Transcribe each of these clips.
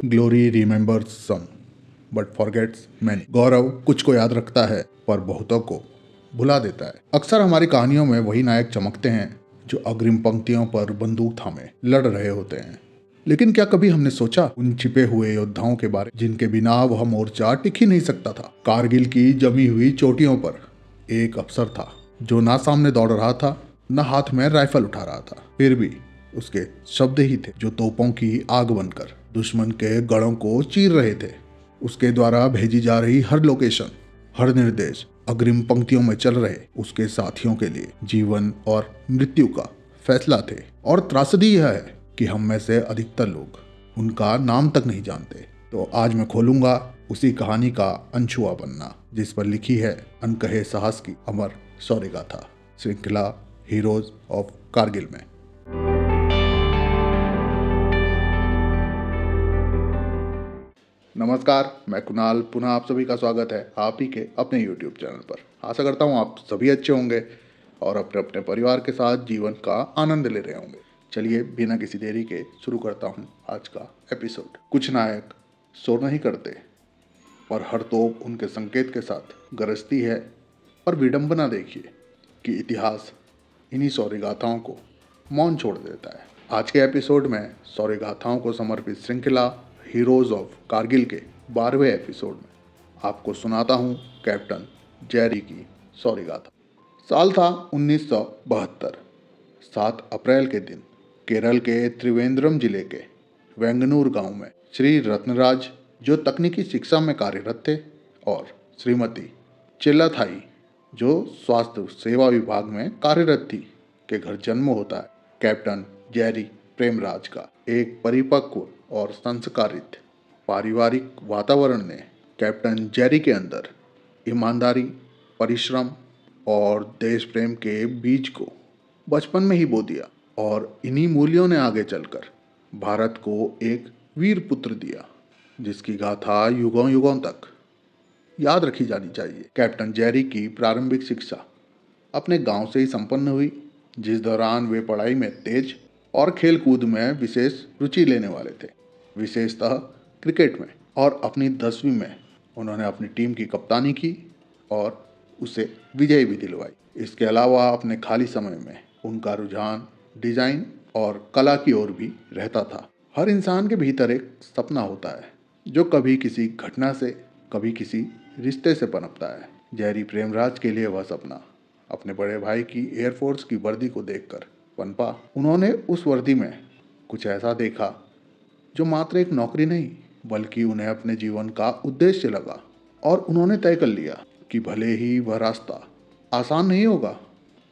Glory remembers some but forgets many. गौरव कुछ को याद रखता है पर बहुतों को भुला देता है। अक्सर हमारी कहानियों में वही नायक चमकते हैं जो अग्रिम पंक्तियों पर बंदूक थामे लड़ रहे होते हैं। लेकिन क्या कभी हमने सोचा उन छिपे हुए योद्धाओं के बारे जिनके बिना वह मोर्चा टिक ही नहीं सकता था। कारगिल की जमी हुई चोटियों पर एक अफसर था जो ना सामने दौड़ रहा था न हाथ में राइफल उठा रहा था, फिर भी उसके शब्द ही थे जो तोपों की आग बनकर दुश्मन के गढ़ों को चीर रहे थे। उसके द्वारा भेजी जा रही हर लोकेशन, हर निर्देश अग्रिम पंक्तियों में चल रहे उसके साथियों के लिए जीवन और मृत्यु का फैसला थे। और त्रासदी यह है कि हम में से अधिकतर लोग उनका नाम तक नहीं जानते। तो आज मैं खोलूंगा उसी कहानी का अनछुआ पन्ना जिस पर लिखी है अनकहे साहस की अमर शौर्य गाथा, श्रृंखला हीरोज ऑफ कारगिल में। नमस्कार, मैं कुणाल, पुनः आप सभी का स्वागत है आप ही के अपने YouTube चैनल पर। आशा करता हूँ आप सभी अच्छे होंगे और अपने अपने परिवार के साथ जीवन का आनंद ले रहे होंगे। चलिए बिना किसी देरी के शुरू करता हूँ आज का एपिसोड। कुछ नायक शोर नहीं करते पर हर तोप उनके संकेत के साथ गरजती है। और विडंबना देखिए कि इतिहास इन्हीं शौर्य गाथाओं को मौन छोड़ देता है। आज के एपिसोड में शौर्य गाथाओं को समर्पित श्रृंखला हीरोज ऑफ कारगिल के 12वें एपिसोड में आपको सुनाता हूँ कैप्टन जेरी की शौर्य गाथा। साल था 1972। 7 अप्रैल के दिन केरल के त्रिवेंद्रम जिले के वेंगनूर गांव में श्री रत्नराज, जो तकनीकी शिक्षा में कार्यरत थे, और श्रीमती चिल्लाथाई, जो स्वास्थ्य सेवा विभाग में कार्यरत थी, के घर जन्म होता है। कैप्टन जेरी प्रेमराज का एक परिपक्व और संस्कारित पारिवारिक वातावरण ने कैप्टन जेरी के अंदर ईमानदारी, परिश्रम और देश प्रेम के बीज को बचपन में ही बो दिया। और इन्हीं मूल्यों ने आगे चलकर भारत को एक वीर पुत्र दिया जिसकी गाथा युगों युगों तक याद रखी जानी चाहिए। कैप्टन जेरी की प्रारंभिक शिक्षा अपने गांव से ही संपन्न हुई, जिस दौरान वे पढ़ाई में तेज और खेल कूद में विशेष रुचि लेने वाले थे, विशेषतः क्रिकेट में। और अपनी 10वीं में उन्होंने अपनी टीम की कप्तानी की और उसे विजय भी दिलवाई। इसके अलावा अपने खाली समय में उनका रुझान डिजाइन और कला की ओर भी रहता था। हर इंसान के भीतर एक सपना होता है जो कभी किसी घटना से, कभी किसी रिश्ते से पनपता है। जेरी प्रेमराज के लिए वह सपना अपने बड़े भाई की एयरफोर्स की वर्दी को देखकर पनपा। उन्होंने उस वर्दी में कुछ ऐसा देखा जो मात्र एक नौकरी नहीं बल्कि उन्हें अपने जीवन का उद्देश्य लगा। और उन्होंने तय कर लिया कि भले ही वह रास्ता आसान नहीं होगा,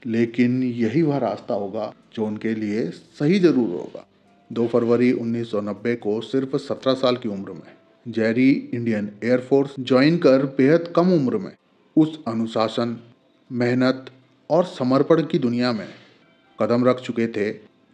लेकिन यही वह रास्ता होगा जो उनके लिए सही जरूर होगा। 2 फरवरी 1990 को सिर्फ 17 साल की उम्र में जेरी इंडियन एयरफोर्स ज्वाइन कर बेहद कम उम्र में उस अनुशासन, मेहनत और समर्पण की दुनिया में कदम रख चुके थे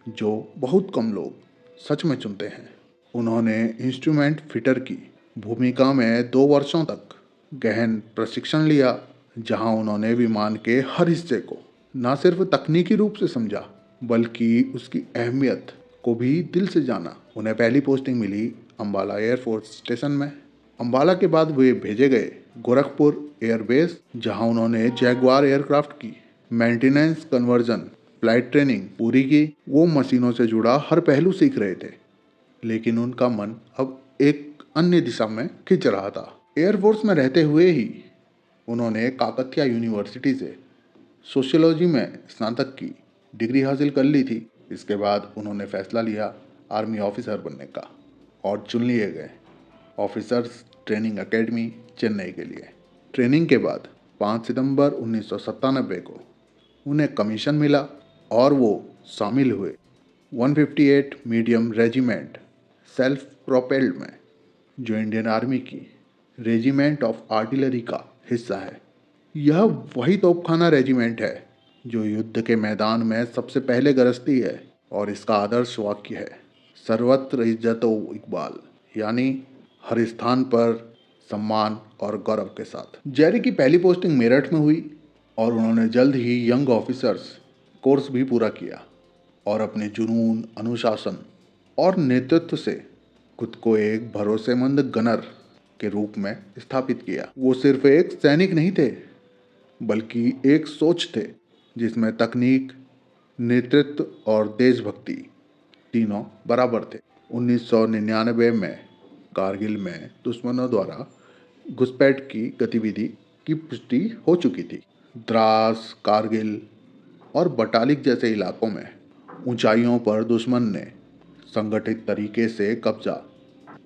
जो बहुत कम लोग सच में चुनते हैं। उन्होंने इंस्ट्रूमेंट फिटर की भूमिका में 2 वर्षों तक गहन प्रशिक्षण लिया, जहां उन्होंने विमान के हर हिस्से को न सिर्फ तकनीकी रूप से समझा बल्कि उसकी अहमियत को भी दिल से जाना। उन्हें पहली पोस्टिंग मिली अंबाला एयरफोर्स स्टेशन में। अंबाला के बाद वे भेजे गए गोरखपुर एयरबेस, जहां उन्होंने जैगवार एयरक्राफ्ट की मेंटेनेंस, कन्वर्जन, फ्लाइट ट्रेनिंग पूरी की। वो मशीनों से जुड़ा हर पहलू सीख रहे थे, लेकिन उनका मन अब एक अन्य दिशा में खिंच रहा था। एयरफोर्स में रहते हुए ही उन्होंने काकतिया यूनिवर्सिटी से सोशियोलॉजी में स्नातक की डिग्री हासिल कर ली थी। इसके बाद उन्होंने फैसला लिया आर्मी ऑफिसर बनने का और चुन लिए गए ऑफिसर्स ट्रेनिंग एकेडमी चेन्नई के लिए। ट्रेनिंग के बाद 5 सितंबर 1997 को उन्हें कमीशन मिला और वो शामिल हुए 158 मीडियम रेजिमेंट सेल्फ प्रोपेल्ड में, जो इंडियन आर्मी की रेजिमेंट ऑफ आर्टिलरी का हिस्सा है। यह वही तोपखाना रेजिमेंट है जो युद्ध के मैदान में सबसे पहले गरजती है और इसका आदर्श वाक्य है सर्वत्र इज्जत व इकबाल, यानी हर स्थान पर सम्मान और गौरव के साथ। जेरी की पहली पोस्टिंग मेरठ में हुई और उन्होंने जल्द ही यंग ऑफिसर्स कोर्स भी पूरा किया और अपने जुनून, अनुशासन और नेतृत्व से खुद को एक भरोसेमंद गनर के रूप में स्थापित किया। वो सिर्फ एक सैनिक नहीं थे, बल्कि एक सोच थे जिसमें तकनीक, नेतृत्व और देशभक्ति तीनों बराबर थे। 1999 में कारगिल में दुश्मनों द्वारा घुसपैठ की गतिविधि की पुष्टि हो चुकी थी। द्रास, कारगिल और बटालिक जैसे इलाकों में ऊंचाइयों पर दुश्मन ने संगठित तरीके से कब्जा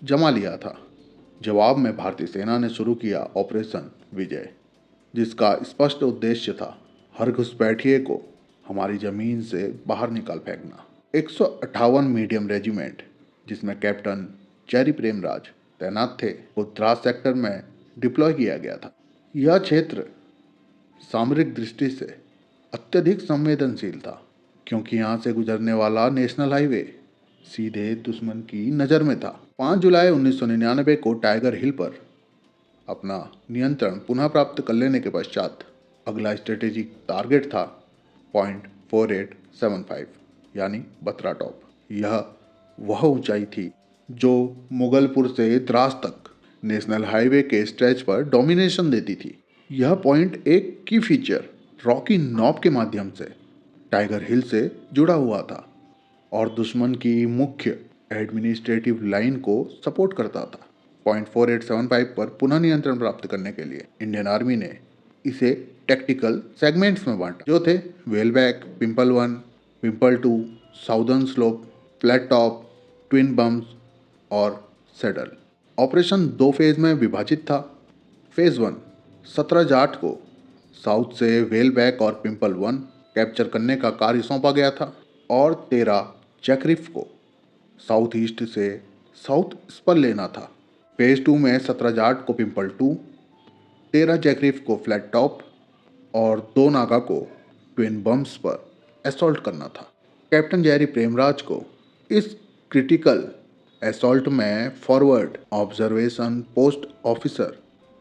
जमा लिया था। जवाब में भारतीय सेना ने शुरू किया ऑपरेशन विजय, जिसका स्पष्ट उद्देश्य था हर घुसपैठिए को हमारी जमीन से बाहर निकाल फेंकना। 158 मीडियम रेजिमेंट, जिसमें कैप्टन चेरी प्रेमराज तैनात थे, को द्रास सेक्टर में डिप्लॉय किया गया था। यह क्षेत्र सामरिक दृष्टि से अत्यधिक संवेदनशील था, क्योंकि यहाँ से गुजरने वाला नेशनल हाईवे सीधे दुश्मन की नज़र में था। 5 जुलाई 1999 को टाइगर हिल पर अपना नियंत्रण पुनः प्राप्त कर लेने के पश्चात अगला स्ट्रेटेजिक टारगेट था पॉइंट 4875 यानी बत्रा टॉप। यह वह ऊंचाई थी जो मुगलपुर से द्रास तक नेशनल हाईवे के स्ट्रेच पर डोमिनेशन देती थी। यह पॉइंट एक की फीचर रॉकी नॉब के माध्यम से टाइगर हिल से जुड़ा हुआ था और दुश्मन की मुख्य एडमिनिस्ट्रेटिव लाइन को सपोर्ट करता था। पॉइंट 4875 पर पुनः नियंत्रण प्राप्त करने के लिए इंडियन आर्मी ने इसे टैक्टिकल सेगमेंट्स में बांटा, जो थे whaleback, pimple 1, pimple 2, southern slope, flat top, twin bumps और सेडल। ऑपरेशन 2 फेज में विभाजित था। फेज 1 17 जाट को साउथ से वेलबैक और पिंपल 1 कैप्चर करने का कार्य सौंपा गया था और 13 जैकरिफ को साउथ ईस्ट से साउथ स्पर लेना था। फेज 2 में 17 जाट को पिंपल 2, 13 जैकरिफ को फ्लैट टॉप और 2 नागा को ट्विन बम्स पर असॉल्ट करना था। कैप्टन जेरी प्रेमराज को इस क्रिटिकल असॉल्ट में फॉरवर्ड ऑब्जर्वेशन पोस्ट ऑफिसर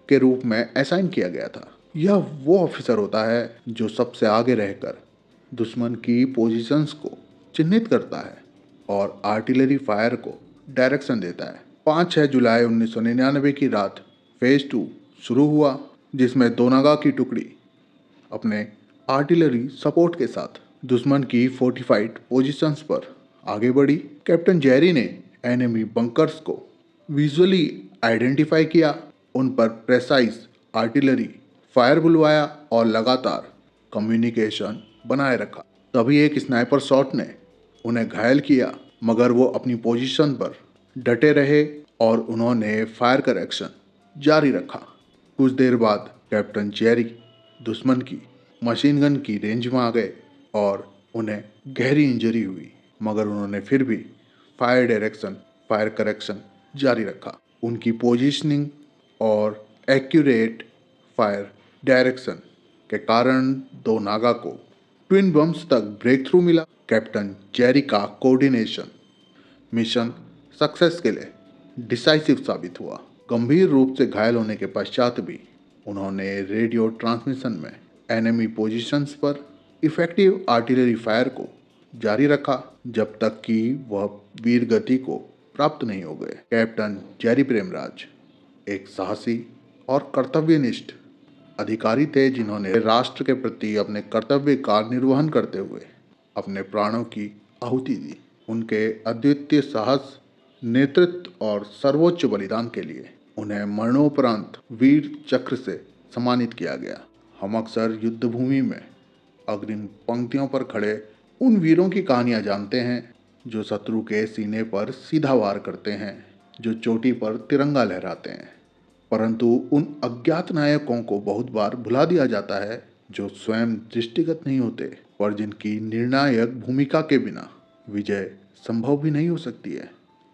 के रूप में असाइन किया गया था। यह वो ऑफिसर होता है जो सबसे आगे रहकर दुश्मन की पोजीशंस को चिन्हित करता है और आर्टिलरी फायर को डायरेक्शन देता है। 5-6 जुलाई 1999 की रात फेज 2 शुरू हुआ, जिसमें 2 नागा की टुकड़ी अपने आर्टिलरी सपोर्ट के साथ दुश्मन की फोर्टिफाइड पोजीशंस पर आगे बढ़ी। कैप्टन जेरी ने एनिमी बंकर्स को विजुअली आइडेंटिफाई किया, उन पर प्रेसाइज आर्टिलरी फायर बुलवाया और लगातार कम्युनिकेशन बनाए रखा। तभी एक स्नाइपर शॉट ने उन्हें घायल किया, मगर वो अपनी पोजीशन पर डटे रहे और उन्होंने फायर कर एक्शन जारी रखा। कुछ देर बाद कैप्टन जेरी दुश्मन की मशीन गन की रेंज में आ गए और उन्हें गहरी इंजरी हुई, मगर उन्होंने फिर भी फायर करेक्शन जारी रखा। उनकी पोजीशनिंग और एक्यूरेट फायर डायरेक्शन के कारण 2 नागा को ट्विन बम्स तक ब्रेक थ्रू मिला। कैप्टन जेरी का कोऑर्डिनेशन मिशन सक्सेस के लिए डिसाइसिव साबित हुआ। गंभीर रूप से घायल होने के पश्चात भी उन्होंने रेडियो ट्रांसमिशन में एनिमी पोजीशंस पर इफेक्टिव आर्टिलरी फायर को जारी रखा जब तक कि वह वीर गति को प्राप्त नहीं हो गए। कैप्टन जेरी प्रेमराज एक साहसी और कर्तव्यनिष्ठ अधिकारी थे, जिन्होंने राष्ट्र के प्रति अपने कर्तव्य का निर्वहन करते हुए अपने प्राणों की आहुति दी। उनके अद्वितीय साहस, नेतृत्व और सर्वोच्च बलिदान के लिए उन्हें मरणोपरांत वीर चक्र से सम्मानित किया गया। हम अक्सर युद्ध भूमि में अग्रिम पंक्तियों पर खड़े उन वीरों की कहानियां जानते हैं जो शत्रु के सीने पर सीधा वार करते हैं, जो चोटी पर तिरंगा लहराते हैं, परंतु उन अज्ञात नायकों को बहुत बार भुला दिया जाता है जो स्वयं दृष्टिगत नहीं होते, पर जिनकी निर्णायक भूमिका के बिना विजय संभव भी नहीं हो सकती है,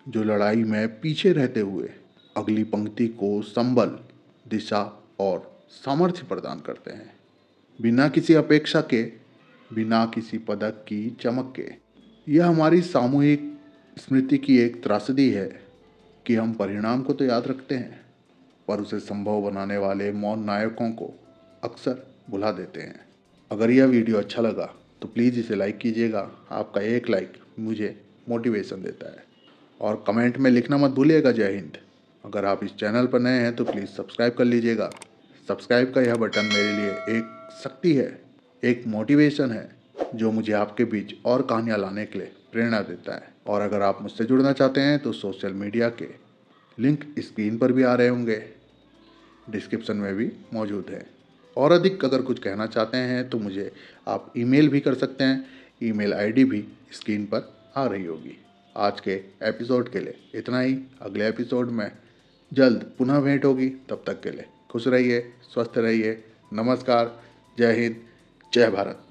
जो लड़ाई में पीछे रहते हुए अगली पंक्ति को संबल, दिशा और सामर्थ्य प्रदान करते हैं, बिना किसी अपेक्षा के, बिना किसी पदक की चमक के। यह हमारी सामूहिक स्मृति की एक त्रासदी है कि हम परिणाम को तो याद रखते हैं, पर उसे संभव बनाने वाले मौन नायकों को अक्सर भुला देते हैं। अगर यह वीडियो अच्छा लगा तो प्लीज़ इसे लाइक कीजिएगा। आपका एक लाइक मुझे मोटिवेशन देता है और कमेंट में लिखना मत भूलिएगा। जय हिंद। अगर आप इस चैनल पर नए हैं तो प्लीज़ सब्सक्राइब कर लीजिएगा। सब्सक्राइब का यह बटन मेरे लिए एक शक्ति है, एक मोटिवेशन है, जो मुझे आपके बीच और कहानियाँ लाने के लिए प्रेरणा देता है। और अगर आप मुझसे जुड़ना चाहते हैं तो सोशल मीडिया के लिंक स्क्रीन पर भी आ रहे होंगे, डिस्क्रिप्शन में भी मौजूद है। और अधिक अगर कुछ कहना चाहते हैं तो मुझे आप ईमेल भी कर सकते हैं। ईमेल आईडी भी स्क्रीन पर आ रही होगी। आज के एपिसोड के लिए इतना ही। अगले एपिसोड में जल्द पुनः भेंट होगी। तब तक के लिए खुश रहिए, स्वस्थ रहिए। नमस्कार, जय हिंद, जय भारत।